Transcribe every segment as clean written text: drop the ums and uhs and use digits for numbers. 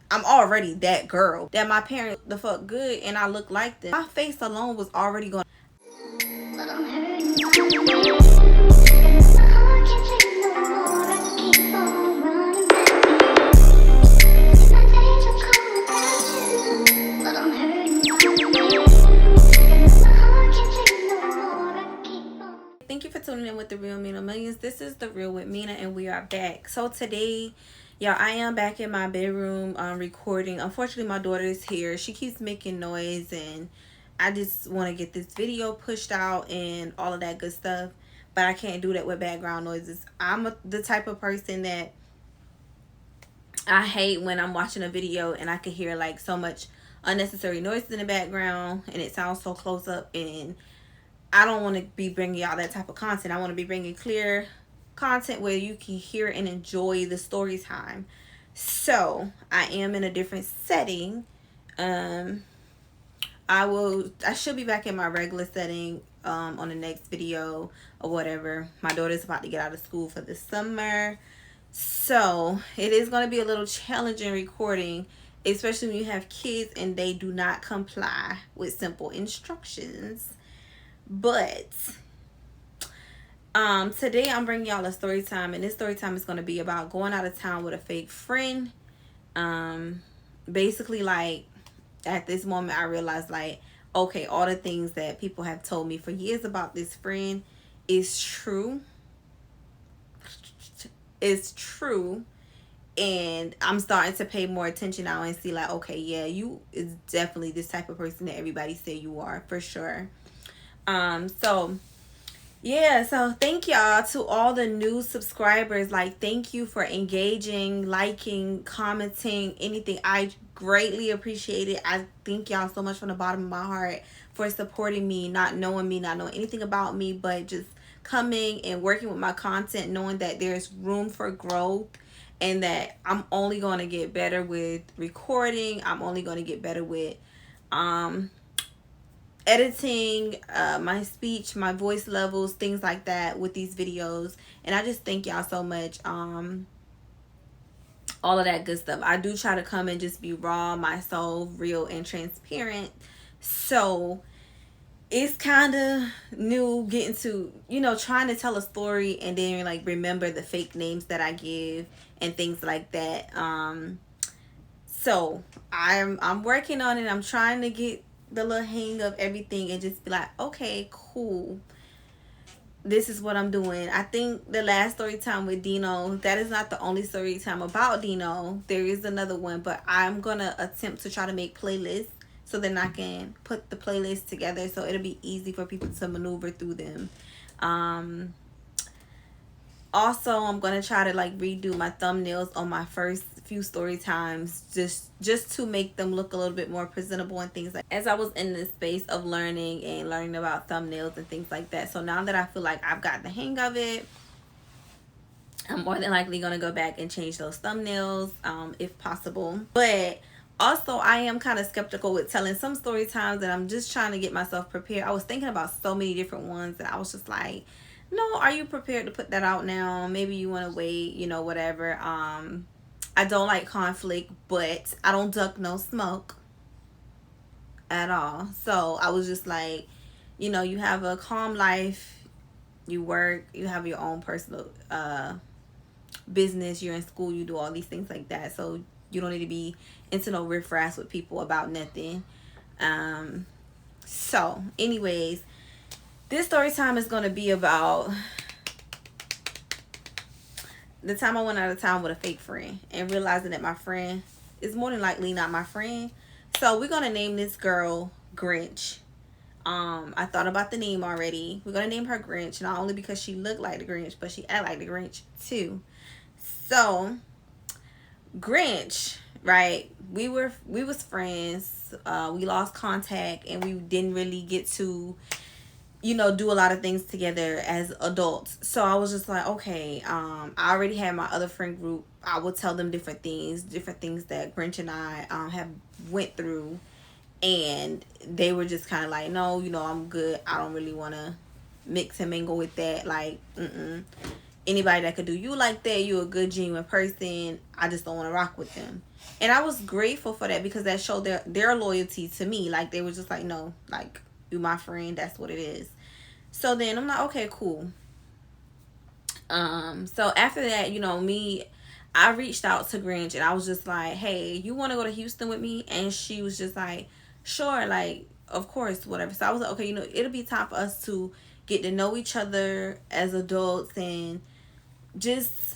I'm already that girl. That my parents the fuck good and I look like them. My face alone was already going. Thank you for tuning in with the Real Mina Millions. This is the Real with Mina, and we are back. So today, y'all, I am back in my bedroom recording. Unfortunately, my daughter is here. She keeps making noise, and I just want to get this video pushed out and all of that good stuff. But I can't do that with background noises. The type of person that I hate when I'm watching a video and I can hear like so much unnecessary noises in the background, and it sounds so close up, and I don't want to be bringing y'all that type of content. I want to be bringing clear content where you can hear and enjoy the story time. So I am in a different setting. I should be back in my regular setting on the next video or whatever. My daughter's about to get out of school for the summer, so it is going to be a little challenging recording, especially when you have kids and they do not comply with simple instructions. But today I'm bringing y'all a story time, and this story time is going to be about going out of town with a fake friend. Basically, like, at this moment I realized, like, okay, all the things that people have told me for years about this friend is true. It's true. And I'm starting to pay more attention now and see, like, okay, yeah, you is definitely this type of person that everybody say you are, for sure. So yeah, so thank y'all to all the new subscribers. Like, thank you for engaging, liking, commenting, anything. I greatly appreciate it. I thank y'all so much from the bottom of my heart for supporting me, not knowing anything about me, but just coming and working with my content, knowing that there's room for growth and that I'm only going to get better with recording. I'm only going to get better with editing, my speech, my voice levels, things like that with these videos. And I just thank y'all so much. All of that good stuff. I do try to come and just be raw, my soul, real and transparent. So it's kind of new getting to, trying to tell a story and then like remember the fake names that I give and things like that. So I'm working on it. I'm trying to get the little hang of everything and just be like, okay, cool, this is what I'm doing. I think the last story time with Dino, that is not the only story time about Dino. There is another one, but I'm gonna attempt to try to make playlists so then I can put the playlist together so it'll be easy for people to maneuver through them. Also, I'm gonna try to like redo my thumbnails on my first few story times just to make them look a little bit more presentable and things like, as I was in the space of learning about thumbnails and things like that. So now that I feel like I've got the hang of it, I'm more than likely gonna go back and change those thumbnails if possible. But also, I am kind of skeptical with telling some story times, and I'm just trying to get myself prepared. I was thinking about so many different ones and I was just like, no, are you prepared to put that out now? Maybe you want to wait, whatever. I don't like conflict, but I don't duck no smoke at all. So I was just like, you have a calm life, you work, you have your own personal business, you're in school, you do all these things like that. So you don't need to be into no riffraff with people about nothing. So anyways, this story time is going to be about the time I went out of town with a fake friend and realizing that my friend is more than likely not my friend. So we're going to name this girl Grinch. I thought about the name already. We're going to name her Grinch, not only because she looked like the Grinch, but she act like the Grinch too. So Grinch, right? We was friends. We lost contact and we didn't really get to do a lot of things together as adults. So I was just like, okay, I already had my other friend group. I would tell them different things that Grinch and I have went through, and they were just kind of like, no, I'm good. I don't really want to mix and mingle with that. Like, anybody that could do you like that, you're a good, genuine person, I just don't want to rock with them. And I was grateful for that because that showed their loyalty to me. Like, they were just like, no, like, you my friend, that's what it is. So then I'm like, okay, cool. So after that, I reached out to Grinch and I was just like, hey, you want to go to Houston with me? And she was just like, sure, like, of course, whatever. So I was like, okay, it'll be time for us to get to know each other as adults and just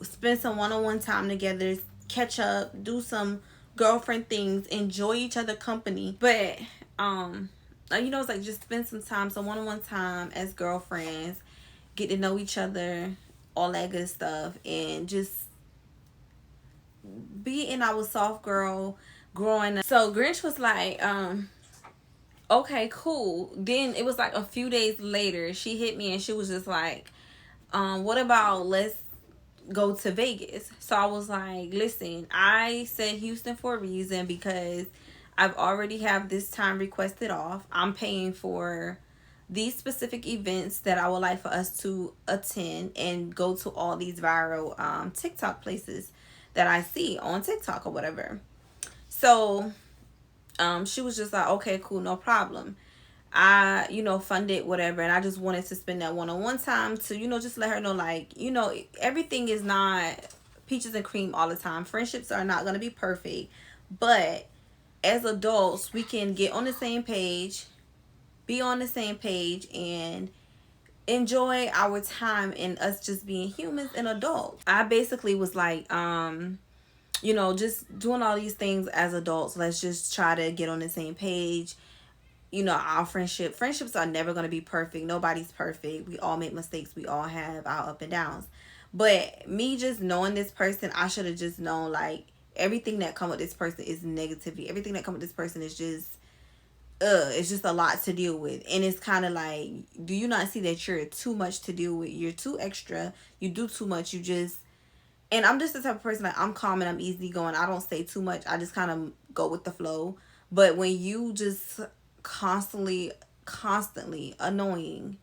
spend some one-on-one time together, catch up, do some girlfriend things, enjoy each other company. But it's like just spend some one-on-one time as girlfriends, get to know each other, all that good stuff, and just be in our soft girl growing up. So Grinch was like, okay, cool. Then it was like a few days later, she hit me and she was just like, what about let's go to Vegas? So I was like, listen, I said Houston for a reason because I've already have this time requested off. I'm paying for these specific events that I would like for us to attend and go to all these viral TikTok places that I see on TikTok or whatever. So she was just like, okay, cool, no problem. I, funded whatever, and I just wanted to spend that one-on-one time to, just let her know, like, everything is not peaches and cream all the time. Friendships are not going to be perfect, but as adults, we can get on the same page, be on the same page, and enjoy our time in us just being humans and adults. I basically was like, just doing all these things as adults. Let's just try to get on the same page. Our friendships are never going to be perfect. Nobody's perfect. We all make mistakes. We all have our up and downs. But me just knowing this person, I should have just known, like, everything that come with this person is negativity. Everything that come with this person is just it's just a lot to deal with. And it's kind of like, do you not see that you're too much to deal with? You're too extra. You do too much. And I'm just the type of person, like, I'm calm and I'm easygoing. I don't say too much. I just kind of go with the flow. But when you just constantly annoying,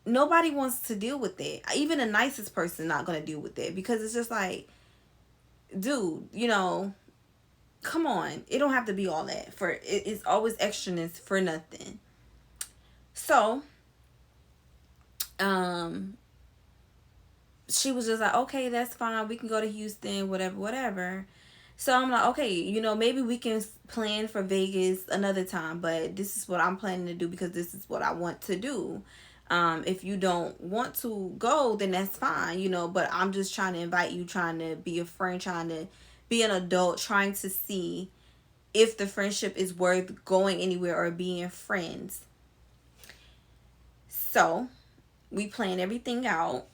nobody wants to deal with it. Even the nicest person not going to deal with it, because it's just like, dude, come on. It don't have to be all that. It's always extraness for nothing. So, she was just like, okay, that's fine. We can go to Houston, whatever. So I'm like, okay, maybe we can plan for Vegas another time, but this is what I'm planning to do because this is what I want to do. If you don't want to go, then that's fine, but I'm just trying to invite you, trying to be a friend, trying to be an adult, trying to see if the friendship is worth going anywhere or being friends. So we plan everything out.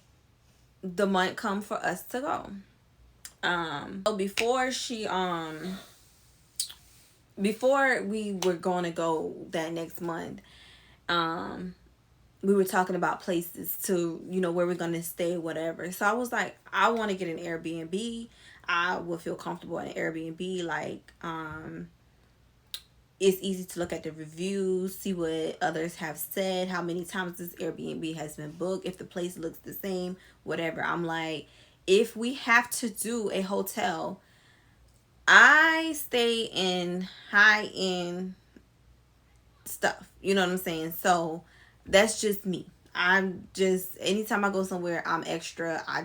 The month come for us to go. So before we were going to go that next month, we were talking about places to, where we're going to stay, whatever. So I was like, I want to get an Airbnb. I would feel comfortable in an Airbnb. Like, it's easy to look at the reviews, see what others have said, how many times this Airbnb has been booked, if the place looks the same, whatever. I'm like, if we have to do a hotel, I stay in high-end stuff. You know what I'm saying? So that's just me. Anytime I go somewhere, I'm extra. I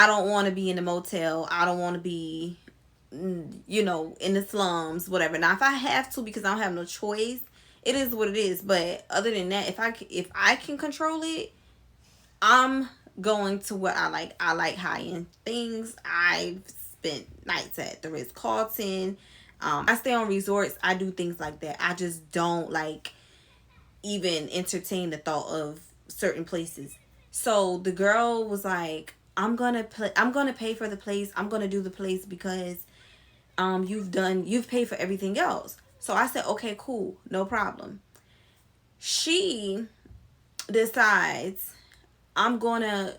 don't want to be in a motel. I don't want to be, in the slums, whatever. Now, if I have to, because I don't have no choice, it is what it is. But other than that, if I can control it, I'm going to what I like. I like high-end things. I've spent nights at the Ritz-Carlton. I stay on resorts. I do things like that. I just don't like even entertain the thought of certain places. So the girl was like, I'm gonna pay for the place. I'm gonna do the place because you've paid for everything else. So I said, okay, cool, no problem. She decides, I'm gonna,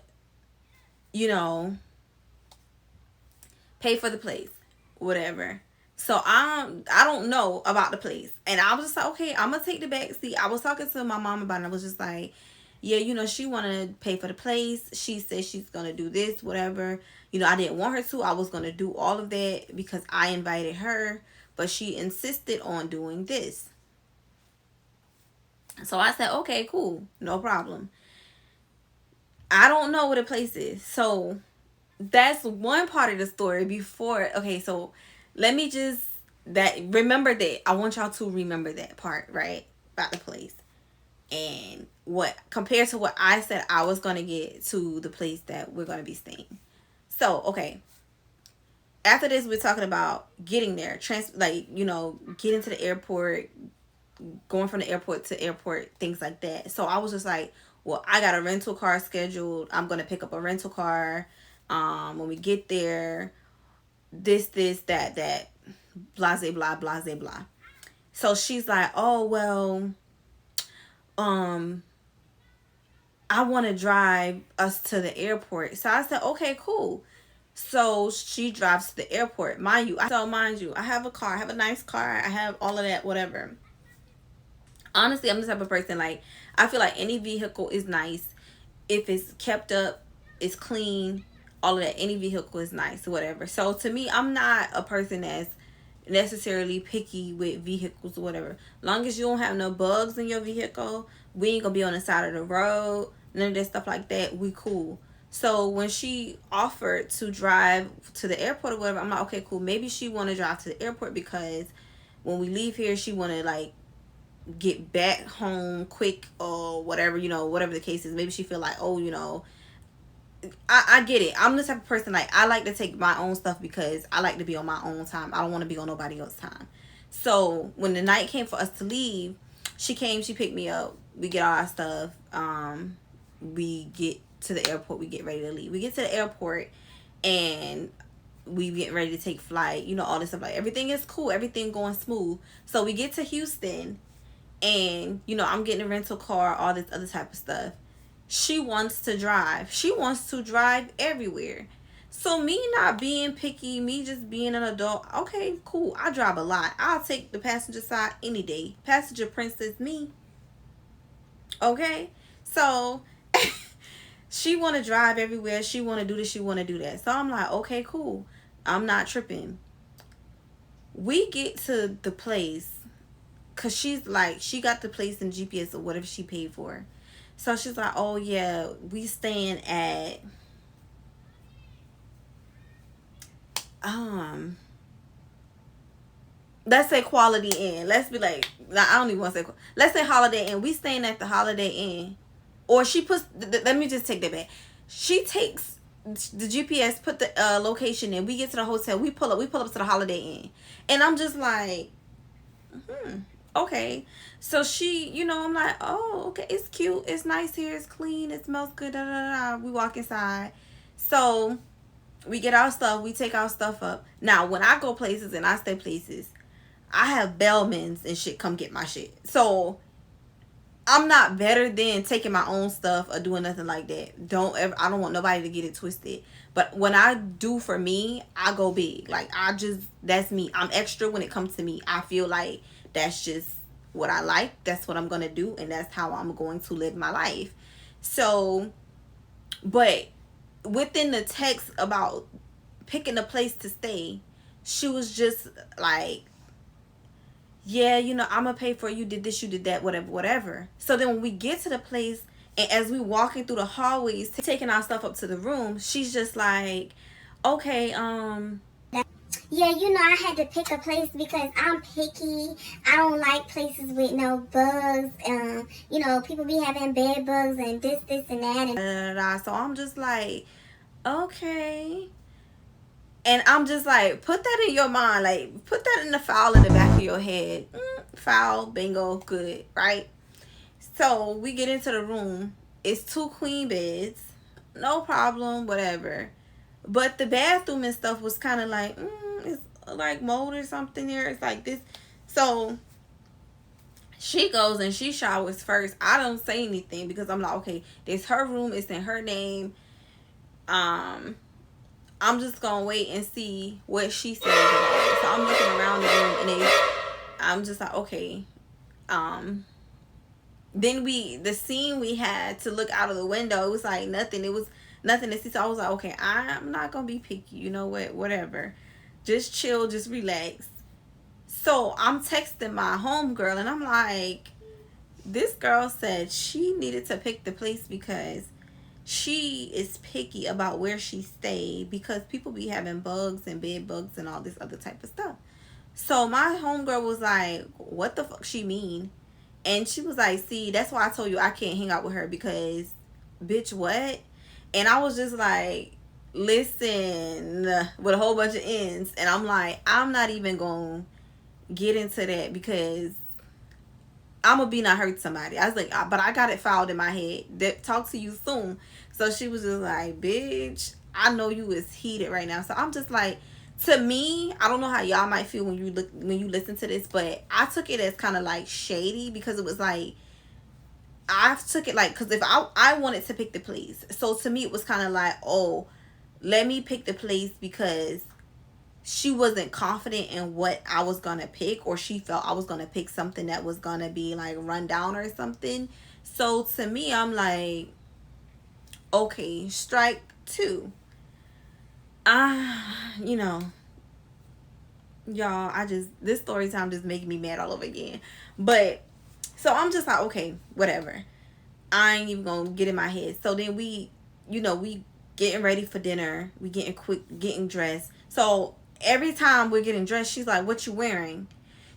pay for the place, whatever. So I don't know about the place, and I was just like, okay, I'm gonna take the back seat. I was talking to my mom about it. I was just like, yeah, she want to pay for the place. She said she's going to do this, whatever. I didn't want her to. I was going to do all of that because I invited her, but she insisted on doing this. So I said, okay, cool, no problem. I don't know what a place is. So that's one part of the story before. Okay, so let me just remember that. I want y'all to remember that part, right? About the place. And what compared to what I said I was going to get to the place that we're going to be staying. So, okay. After this, we're talking about getting there. Getting to the airport, going from the airport to airport, things like that. So I was just like, well, I got a rental car scheduled. I'm going to pick up a rental car. When we get there, this, that, blase, blah, blase, blah. So she's like, oh, well, I want to drive us to the airport. So I said, okay, cool. So she drives to the airport. Mind you, I have a car. I have a nice car. I have all of that, whatever. Honestly, I'm the type of person, like, I feel like any vehicle is nice if it's kept up, it's clean, all of that. Any vehicle is nice, whatever. So to me, I'm not a person that's necessarily picky with vehicles or whatever. Long as you don't have no bugs in your vehicle, we ain't gonna be on the side of the road, none of that stuff like that, we cool. So when she offered to drive to the airport or whatever, I'm like, okay, cool. Maybe she want to drive to the airport because when we leave here, she want to, like, get back home quick or whatever, whatever the case is. Maybe she feel like, oh, I get it. I'm the type of person, like, I like to take my own stuff because I like to be on my own time. I don't want to be on nobody else's time. So when the night came for us to leave, she came, she picked me up, we get all our stuff, we get to the airport, we get ready to leave. We get to the airport and we get ready to take flight, all this stuff. Like, everything is cool, everything going smooth. So we get to Houston and, I'm getting a rental car, all this other type of stuff. She wants to drive. She wants to drive everywhere. So me not being picky, me just being an adult, okay, cool. I drive a lot. I'll take the passenger side any day. Passenger princess me. Okay? So she want to drive everywhere. She want to do this. She want to do that. So I'm like, okay, cool. I'm not tripping. We get to the place because she's like, she got the place in GPS or whatever she paid for. So she's like, oh, yeah, we staying at, let's say Quality Inn. Let's be like, I don't even want to say, let's say Holiday Inn. We staying at the Holiday Inn. Or she puts, let me just take that back. She takes the GPS, put the location in. We get to the hotel. We pull up to the Holiday Inn. And I'm just like, okay. So she, I'm like, oh, okay, it's cute, it's nice here, it's clean, it smells good, da da da. We walk inside. So we get our stuff, we take our stuff up. Now when I go places and I stay places, I have bellmans and shit come get my shit. So I'm not better than taking my own stuff or doing nothing like that. I don't want nobody to get it twisted. But when I do for me, I go big. Like, that's me. I'm extra when it comes to me. I feel like that's just what I like. That's what I'm going to do. And that's how I'm going to live my life. So, but within the text about picking a place to stay, she was just like, yeah, I'm going to pay for it. You did this, you did that, whatever. So then when we get to the place, and as we walking through the hallways, taking our stuff up to the room, she's just like, okay, yeah, I had to pick a place because I'm picky. I don't like places with no bugs. People be having bed bugs and this, and that. And so I'm just like, okay. And I'm just like, put that in your mind. Like, put that in the file in the back of your head. File, bingo, good, right? So we get into the room. It's 2 queen beds. No problem, whatever. But the bathroom and stuff was kind of like, it's like mold or something here. It's like this. So she goes and she showers first. I don't say anything because I'm like, okay, this her room. It's in her name. I'm just gonna wait and see what she says about it. So I'm looking around the room and I'm just like, okay, then the scene we had to look out of the window, it was like nothing. It was nothing to see. So I was like, okay, I'm not gonna be picky. You know what? Whatever. Just chill, just relax. So I'm texting my homegirl and I'm like, this girl said she needed to pick the place because she is picky about where she stayed because people be having bugs and bed bugs and all this other type of stuff. So my homegirl was like, what the fuck she mean? And she was like, see, that's why I told you I can't hang out with her because, bitch, what? And I was just like, listen, with a whole bunch of ends. And I'm like, I'm not even going to get into that because I'm going to be not hurt somebody. I was like, but I got it filed in my head. That talk to you soon. So she was just like, bitch, I know you is heated right now. So I'm just like, to me, I don't know how y'all might feel when you listen to this, but I took it as kind of like shady because it was like, I took it like, because if I wanted to pick the place, so to me it was kind of like, oh, let me pick the place because she wasn't confident in what I was gonna pick, or she felt I was gonna pick something that was gonna be like run down or something. So to me, I'm like, okay, strike two. You know, y'all, this story time just making me mad all over again. But so I'm just like, okay, whatever. I ain't even gonna get in my head. So then we getting ready for dinner. We getting dressed. So every time we're getting dressed, she's like, what you wearing?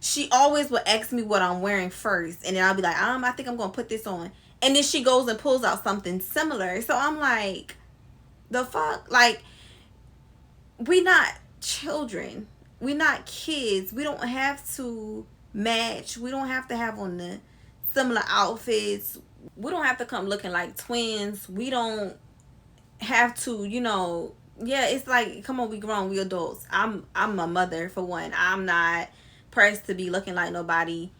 She always would ask me what I'm wearing first. And then I'll be like, I think I'm gonna put this on. And then she goes and pulls out something similar. So I'm like, the fuck? Like, we not children. We not kids. We don't have to match. We don't have to have on the similar outfits. We don't have to come looking like twins. We don't have to, yeah, it's like, come on, we grown, we adults. I'm a mother for one. I'm not pressed to be looking like nobody.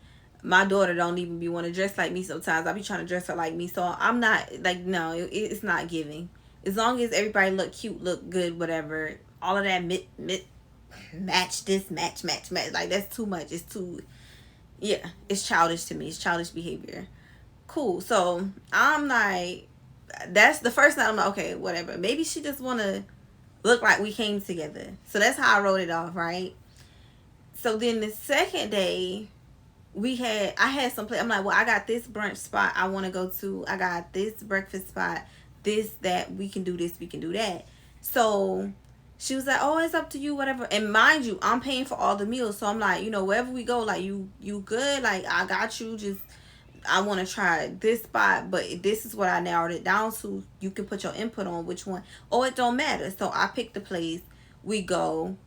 My daughter don't even be want to dress like me sometimes. I be trying to dress her like me. So I'm not like, no, it's not giving. As long as everybody look cute, look good, whatever. All of that match this, match. Like, that's too much. It's too, yeah, it's childish to me. It's childish behavior. Cool. So I'm like, that's the first night. I'm like, okay, whatever. Maybe she just want to look like we came together. So that's how I wrote it off, right? So then the second day, I had some play. I'm like, well, I got this brunch spot I want to go to. I got this breakfast spot. This, that, we can do this, we can do that. So she was like, oh, it's up to you, whatever. And mind you, I'm paying for all the meals. So I'm like, wherever we go, like, you good? Like, I got you. Just, I want to try this spot, but this is what I narrowed it down to. You can put your input on which one. Oh, it don't matter. So I picked the place. We go.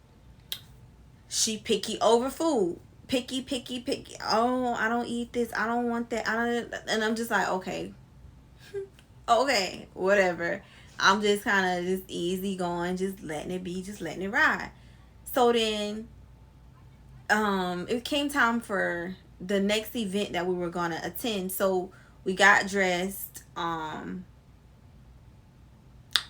She picky over food. Picky. Oh, I don't eat this. I don't want that. And I'm just like, okay. Okay, whatever. I'm just kind of just easy going, just letting it be, just letting it ride. So then, it came time for the next event that we were gonna attend. So we got dressed,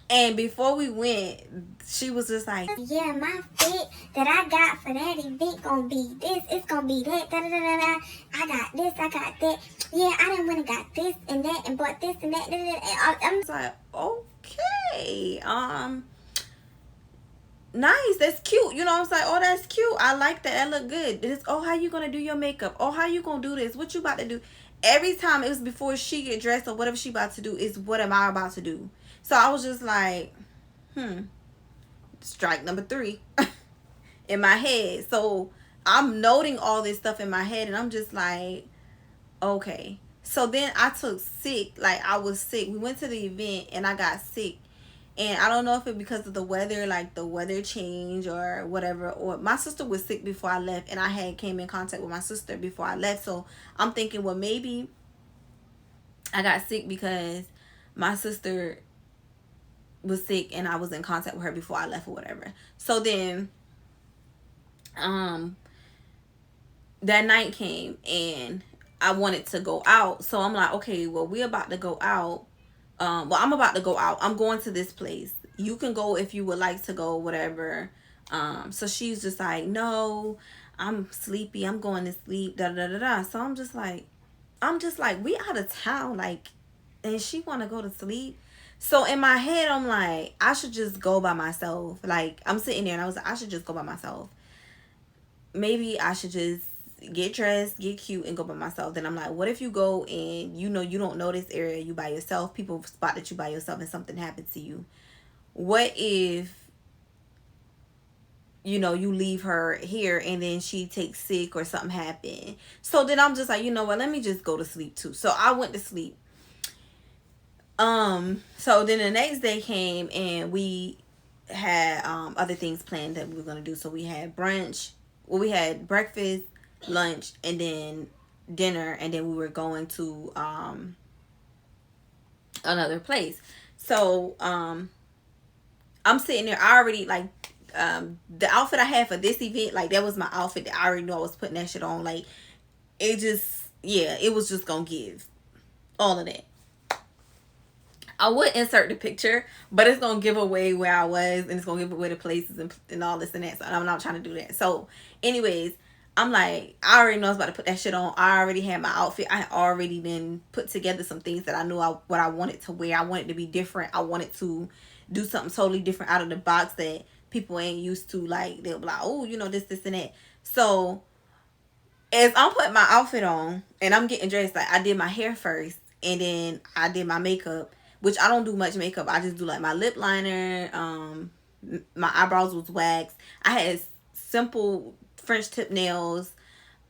and before we went, she was just like, yeah, my fit that I got for that event gonna be this, it's gonna be that, da da da da da. I got this, I got that. Yeah, I done went and got this and that and bought this and that. Da, da, da. I'm like, okay, nice, that's cute. I'm saying, oh, that's cute. I like that. That look good. It's, oh, how you gonna do your makeup? Oh, how you gonna do this? What you about to do? Every time it was before she get dressed or whatever she about to do is what am I about to do? So I was just like, strike number 3 in my head. So I'm noting all this stuff in my head and I'm just like, okay. So then I took sick. Like, I was sick. We went to the event and I got sick. And I don't know if it's because of the weather, like the weather change or whatever. Or my sister was sick before I left and I had came in contact with my sister before I left. So I'm thinking, well, maybe I got sick because my sister was sick and I was in contact with her before I left or whatever. So then that night came and I wanted to go out. So I'm like, okay, well, we're about to go out. I'm about to go out. I'm going to this place. You can go if you would like to go, whatever. So she's just like, no, I'm sleepy. I'm going to sleep. Da da da da. So I'm just like, I'm just like, we out of town, like, and she want to go to sleep. So in my head, I'm like, I should just go by myself. Like, I'm sitting there and I was like, I should just go by myself. Maybe I should just get dressed, get cute, and go by myself. Then I'm like, what if you go and you know you don't know this area, you by yourself, people spot that you by yourself and something happens to you? What if, you know, you leave her here and then she takes sick or something happened? So then I'm just like, you know what, let me just go to sleep too. So I went to sleep. So then the next day came and we had other things planned that we were gonna do. So we had brunch. Well, we had breakfast, lunch, and then dinner, and then we were going to another place. So I'm sitting there. I already like the outfit I had for this event. Like that was my outfit that I already knew I was putting that shit on. Like it just, yeah, it was just gonna give all of that. I would insert the picture, but it's gonna give away where I was, and it's gonna give away the places and all this and that. So I'm not trying to do that. So, anyways, I'm like, I already know I was about to put that shit on. I already had my outfit. I had already then put together some things that I knew what I wanted to wear. I wanted to be different. I wanted to do something totally different out of the box that people ain't used to. Like they'll be like, oh, you know, this, and that. So as I'm putting my outfit on and I'm getting dressed, like I did my hair first and then I did my makeup, which I don't do much makeup. I just do like my lip liner. My eyebrows was waxed. I had simple French tip nails,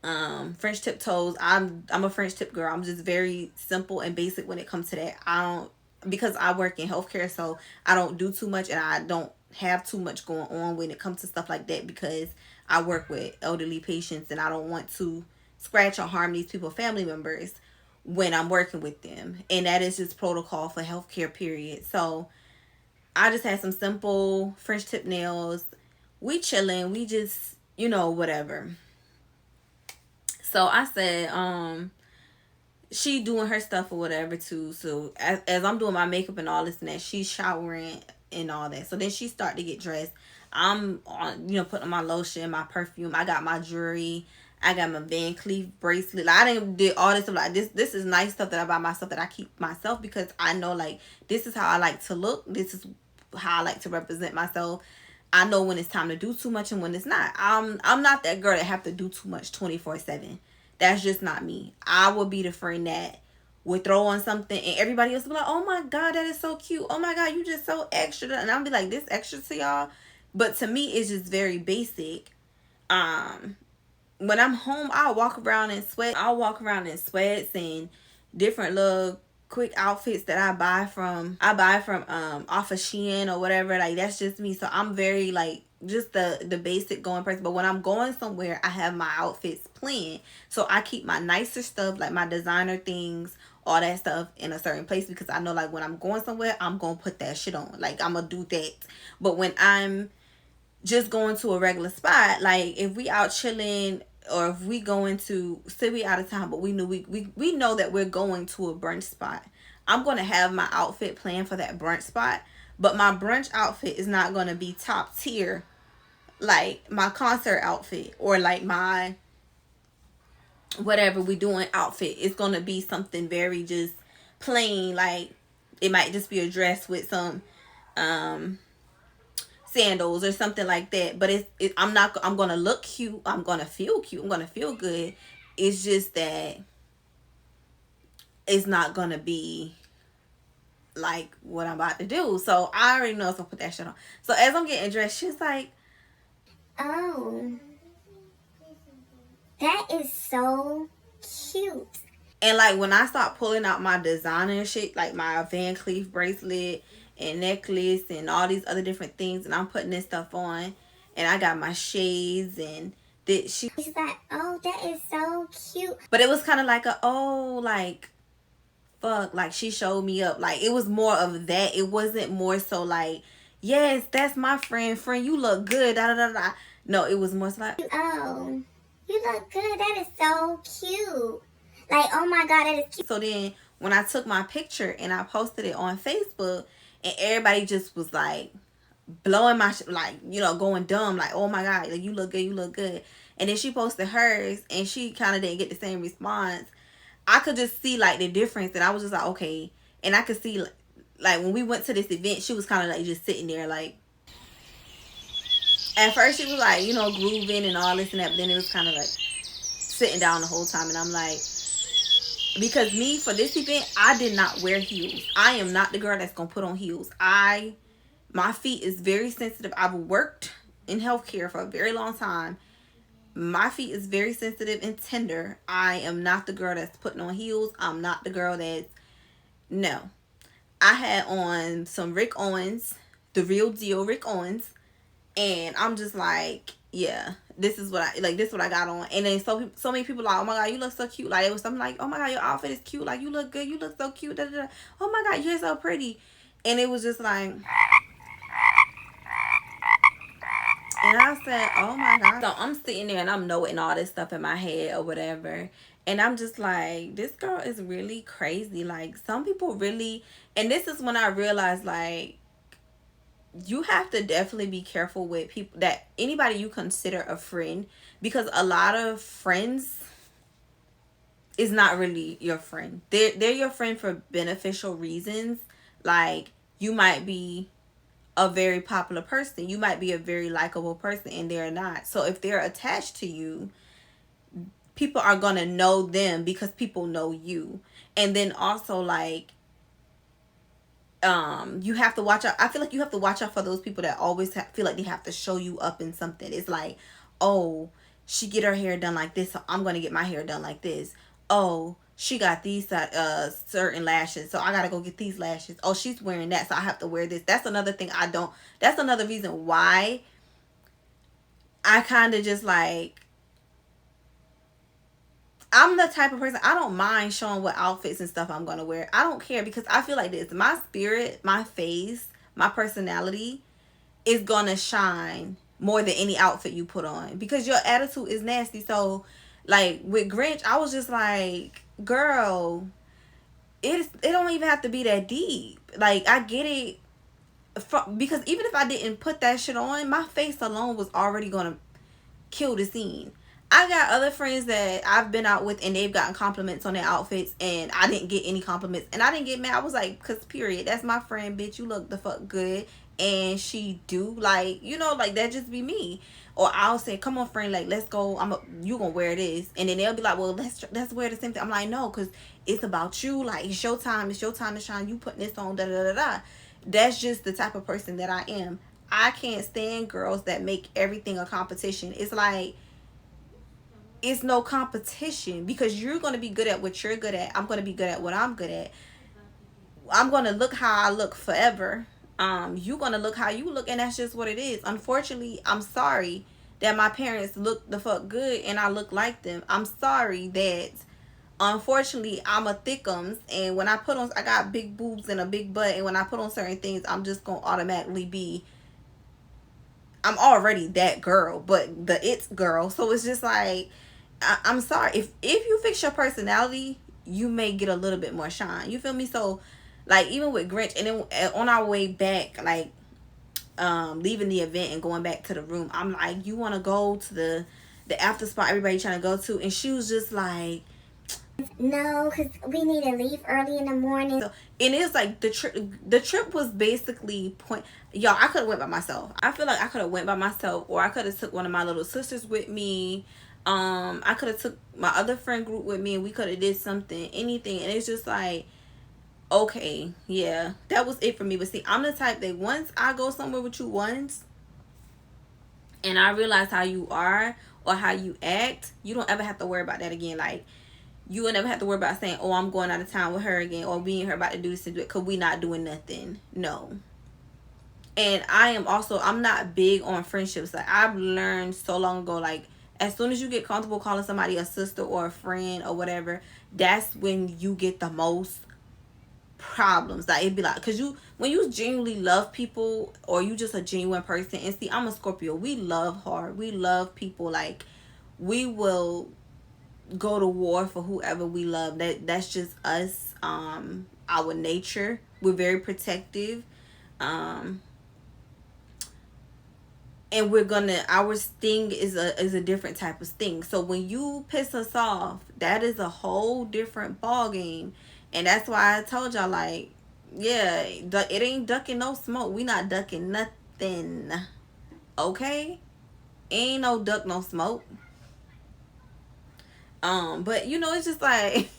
French tip toes. I'm a French tip girl. I'm just very simple and basic when it comes to that. I don't, because I work in healthcare, so I don't do too much and I don't have too much going on when it comes to stuff like that because I work with elderly patients and I don't want to scratch or harm these people, family members, when I'm working with them. And that is just protocol for healthcare, period. So I just had some simple French tip nails. We chilling. We just, you know, whatever. So I said, she doing her stuff or whatever too. So as I'm doing my makeup and all this and that, she's showering and all that. So then she start to get dressed. I'm on, you know, putting on my lotion, my perfume. I got my jewelry. I got my Van Cleef bracelet. Like, I didn't did all this stuff. Like this is nice stuff that I buy myself that I keep myself because I know like this is how I like to look. This is how I like to represent myself. I know when it's time to do too much and when it's not. I'm not that girl that have to do too much 24/7. That's just not me. I will be the friend that would throw on something and everybody else will be like, oh my God, that is so cute. Oh my God, you just so extra. And I'll be like, this extra to y'all. But to me, it's just very basic. When I'm home, I'll walk around in sweat. I'll walk around in sweats and different little quick outfits that I buy from off of Shein or whatever. Like that's just me. So I'm very like just the basic going person. But when I'm going somewhere, I have my outfits planned. So I keep my nicer stuff, like my designer things, all that stuff in a certain place because I know like when I'm going somewhere, I'm gonna put that shit on. Like I'm gonna do that. But when I'm just going to a regular spot, like if we out chilling or if we going to say we out of town but we knew we know that we're going to a brunch spot, I'm going to have my outfit planned for that brunch spot, but my brunch outfit is not going to be top tier like my concert outfit or like my whatever we doing outfit. It's going to be something very just plain. Like it might just be a dress with some sandals or something like that, but I'm gonna look cute, I'm gonna feel cute, I'm gonna feel good. It's just that it's not gonna be like what I'm about to do. So I already know I was gonna put that shit on. So as I'm getting dressed, she's like, Oh, that is so cute. and like when I start pulling out my designer shit, like my Van Cleef bracelet and necklace and all these other different things, and I'm putting this stuff on, and I got my shades and that She's like, oh, that is so cute. but it was kind of like a, oh, like fuck, like she showed me up. Like it was more of that. It wasn't more so like, yes, that's my friend, you look good, da da da da. No, it was more so like, Oh, you look good. That is so cute. Like, oh my God, that is cute. so then when I took my picture and I posted it on Facebook and everybody just was like blowing my like, you know, going dumb, like, oh my God, like you look good, you look good. And then she posted hers and she kind of didn't get the same response. I could just see like the difference, and I was just like, okay. And I could see like when we went to this event, she was kind of like just sitting there like, at first she was like, you know, grooving and all this and that, but then it was kind of like sitting down the whole time. And I'm like, because me, for this event, I did not wear heels. I am not the girl that's gonna put on heels. My feet is very sensitive. I've worked in healthcare for a very long time. My feet is very sensitive and tender. I am not the girl that's putting on heels. I'm not the girl that's, no. I had on some Rick Owens, the real deal Rick Owens, and I'm just like, yeah, this is what I like. This is what I got on. And then so many people like, oh my god, you look so cute. Like it was something like, oh my god, your outfit is cute. Like you look good. You look so cute. Da, da, da. Oh my god, you're so pretty. And it was just like, and I said, oh my god. So I'm sitting there and I'm noting all this stuff in my head or whatever. And I'm just like, this girl is really crazy. Like some people really, and this is when I realized like, you have to definitely be careful with people, that anybody you consider a friend, because a lot of friends is not really your friend. They're your friend for beneficial reasons. Like you might be a very popular person, you might be a very likable person, and they're not. So if they're attached to you, people are gonna know them because people know you. And then also like, you have to watch out. I feel like you have to watch out for those people that always feel like they have to show you up in something. It's like, oh, she get her hair done like this, so I'm gonna get my hair done like this. Oh, she got these certain lashes, so I gotta go get these lashes. Oh, she's wearing that, so I have to wear this. That's another thing I don't. That's another reason why I kind of just like, I'm the type of person, I don't mind showing what outfits and stuff I'm going to wear. I don't care, because I feel like this. My spirit, my face, my personality is going to shine more than any outfit you put on, because your attitude is nasty. So, like, with Grinch, I was just like, girl, it don't even have to be that deep. Like, I get it. Because even if I didn't put that shit on, my face alone was already going to kill the scene. I got other friends that I've been out with and they've gotten compliments on their outfits, and I didn't get any compliments, and I didn't get mad. I was like, cause period, that's my friend, bitch, you look the fuck good. And she do, like, you know, like that just be me. Or I'll say, come on friend, like let's go, you gonna wear this, and then they'll be like, well, let's wear the same thing. I'm like, no, cause it's about you. Like it's your time to shine. You putting this on, da da da da. That's just the type of person that I am. I can't stand girls that make everything a competition. It's like, it's no competition, because you're going to be good at what you're good at. I'm going to be good at what I'm good at. I'm going to look how I look forever. You're going to look how you look, and that's just what it is. Unfortunately, I'm sorry that my parents look the fuck good and I look like them. I'm sorry that, unfortunately, I'm a thickums, and when I put on, I got big boobs and a big butt, and when I put on certain things, I'm just going to automatically be, I'm already that girl, but the it's girl. So it's just like, I'm sorry, if you fix your personality, you may get a little bit more shine. You feel me? So like even with Grinch, and then on our way back, like leaving the event and going back to the room, I'm like, you want to go to the after spot everybody trying to go to? And she was just like, no, because we need to leave early in the morning. so, and it's like the trip was basically y'all, I could have went by myself. I feel like I could have went by myself, or I could have took one of my little sisters with me. I could have took my other friend group with me, and we could have did something, anything. And it's just like, okay, yeah, that was it for me. But see, I'm the type that once I go somewhere with you once, and I realize how you are or how you act, you don't ever have to worry about that again. Like, you will never have to worry about saying, oh, I'm going out of town with her again, or me and her about to do this and do it, because we not doing nothing. No. And I'm not big on friendships. Like, I've learned so long ago, like, as soon as you get comfortable calling somebody a sister or a friend or whatever, that's when you get the most problems. Like, it'd be like, because when you genuinely love people, or you just a genuine person, and see, I'm a Scorpio, we love hard, we love people, like, we will go to war for whoever we love. That's just us. Our nature, we're very protective. and we're gonna, our sting is a different type of sting. So when you piss us off, that is a whole different ball game. And that's why I told y'all, like, yeah, it ain't ducking no smoke. We not ducking nothing. Okay, ain't no duck no smoke. But you know, it's just like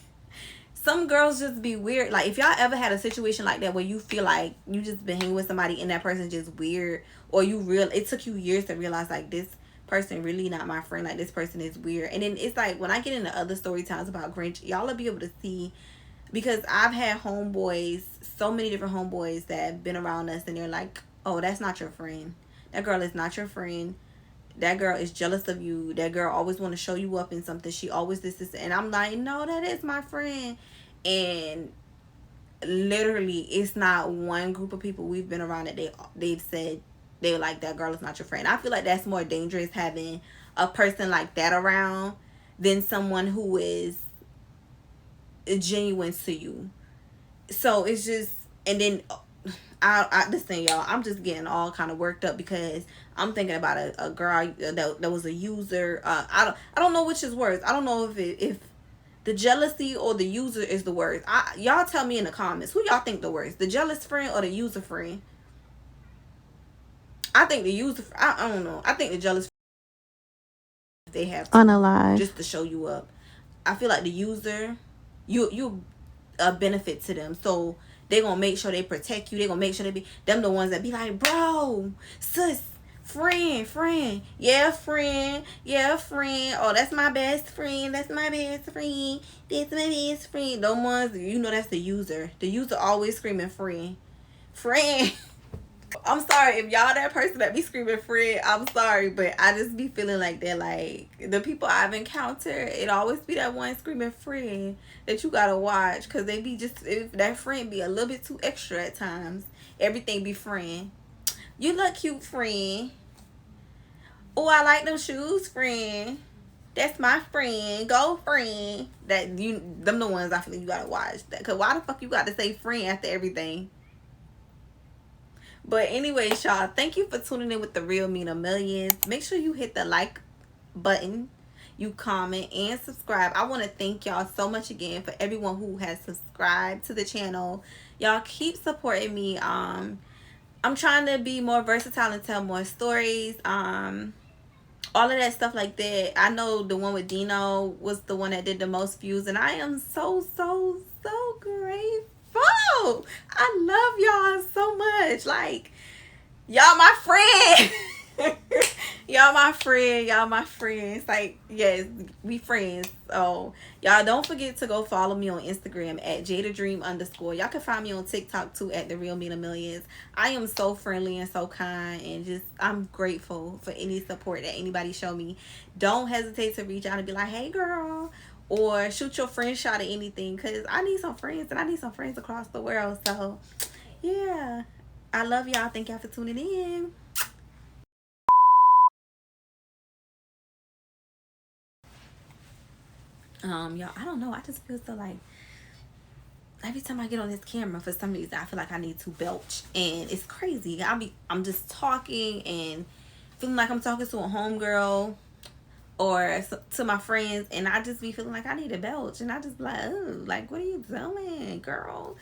some girls just be weird. Like, if y'all ever had a situation like that where you feel like you just been hanging with somebody and that person just weird, or it took you years to realize, like, this person really not my friend, like this person is weird. And then it's like, when I get into other story times about Grinch, y'all will be able to see, because I've had homeboys, so many different homeboys that have been around us, and they're like, oh, that's not your friend, that girl is not your friend, that girl is jealous of you, that girl always want to show you up in something, she always this, and I'm like, no, that is my friend. And literally, it's not one group of people we've been around that they've said they were like, that girl is not your friend. I feel like that's more dangerous, having a person like that around, than someone who is genuine to you. So it's just, and then I this thing, y'all, I'm just getting all kind of worked up, because I'm thinking about a girl that was a user. I don't know which is worse. I don't know if the jealousy or the user is the worst. Y'all tell me in the comments, who y'all think the worst, the jealous friend or the user friend? I think the user. I don't know. I think the jealous, they have to, Unalive. just to show you up. I feel like the user, you a benefit to them, so they gonna make sure they protect you. They gonna make sure they be them the ones that be like, bro, sis, friend, yeah, friend, yeah, friend. Oh, that's my best friend. That's my best friend. That's my best friend. Those ones, you know, that's the user. The user always screaming friend. I'm sorry if y'all that person that be screaming friend. I'm sorry, but I just be feeling like that. Like, the people I've encountered, it always be that one screaming friend that you gotta watch, because they be just, if that friend be a little bit too extra at times, everything be friend. You look cute, friend. Oh, I like them shoes, friend. That's my friend. Go, friend. Them the ones I feel like you gotta watch. Cause why the fuck you got to say friend after everything? But anyways, y'all, thank you for tuning in with The Real Mean of Millions. Make sure you hit the like button, you comment, and subscribe. I want to thank y'all so much again for everyone who has subscribed to the channel. Y'all keep supporting me. I'm trying to be more versatile and tell more stories. All of that stuff like that. I know the one with Dino was the one that did the most views, and I am so grateful. I love y'all so much. Like, y'all my friend. Y'all my friends. Like, yes, we friends. So y'all don't forget to go follow me on Instagram at JadaDream_. Y'all can find me on TikTok too at The Real Mean of Millions. I am so friendly and so kind, and just, I'm grateful for any support that anybody show me. Don't hesitate to reach out and be like, hey girl, or shoot your friend shot at anything, because I need some friends, and I need some friends across the world. So yeah, I love y'all. Thank y'all for tuning in. Y'all, I don't know, I just feel so like, every time I get on this camera, for some reason I feel like I need to belch, and it's crazy. I'm just talking and feeling like I'm talking to a homegirl or to my friends, and I just be feeling like I need to belch, and I just be like, oh, like, what are you doing, girl?